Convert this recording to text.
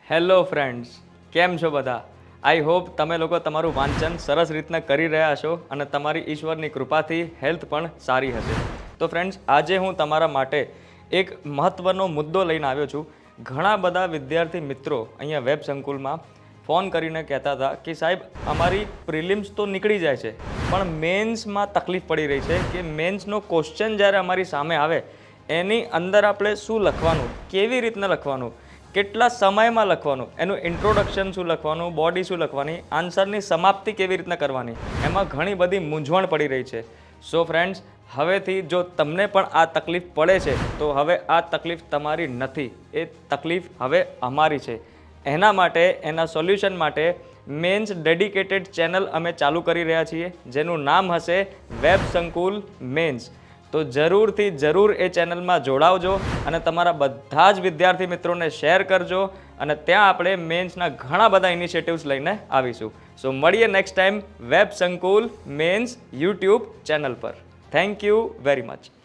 Hello friends, કેમ છો બધા? આઈ હોપ તમે લોકો તમારું વાંચન સરસ રીતના કરી રહ્યા છો અને તમારી ઈશ્વરની કૃપાથી હેલ્થ પણ સારી હશે. તો ફ્રેન્ડ્સ, આજે હું તમારા માટે એક મહત્ત્વનો મુદ્દો લઈને આવ્યો છું. ઘણા બધા વિદ્યાર્થી મિત્રો અહીંયા વેબ સંકુલમાં ફોન કરીને કહેતા હતા કે સાહેબ, અમારી પ્રિલિમ્સ તો નીકળી જાય છે, પણ મેન્સમાં તકલીફ પડી રહી છે કે મેન્સનો ક્વેશ્ચન જ્યારે અમારી સામે આવે એની અંદર આપણે શું લખવાનું, કેવી રીતના લખવાનું, કેટલા સમયમાં લખવાનું, એનું ઇન્ટ્રોડક્શન શું લખવાનું, બોડી શું લખવાની, આન્સરની સમાપ્તિ કેવી રીતના કરવાની, એમાં ઘણી બધી મૂંઝવણ પડી રહી છે. સો ફ્રેન્ડ્સ, હવેથી જો તમને પણ આ તકલીફ પડે છે તો હવે આ તકલીફ તમારી નથી, એ તકલીફ હવે અમારી છે. એના માટે, એના સોલ્યુશન માટે મેન્સ ડેડિકેટેડ ચેનલ અમે ચાલુ કરી રહ્યા છીએ, જેનું નામ હશે વેબ સંકુલ મેન્સ. તો જરૂરથી જરૂર એ ચેનલમાં જોડાવજો અને તમારા બધા જ વિદ્યાર્થી મિત્રોને શેર કરજો અને ત્યાં આપણે મેન્સના ઘણા બધા ઇનિશિયેટિવ્સ લઈને આવીશું. સો મળીએ નેક્સ્ટ ટાઈમ વેબ સંકુલ મેન્સ યુટ્યુબ ચેનલ પર. Thank you very much.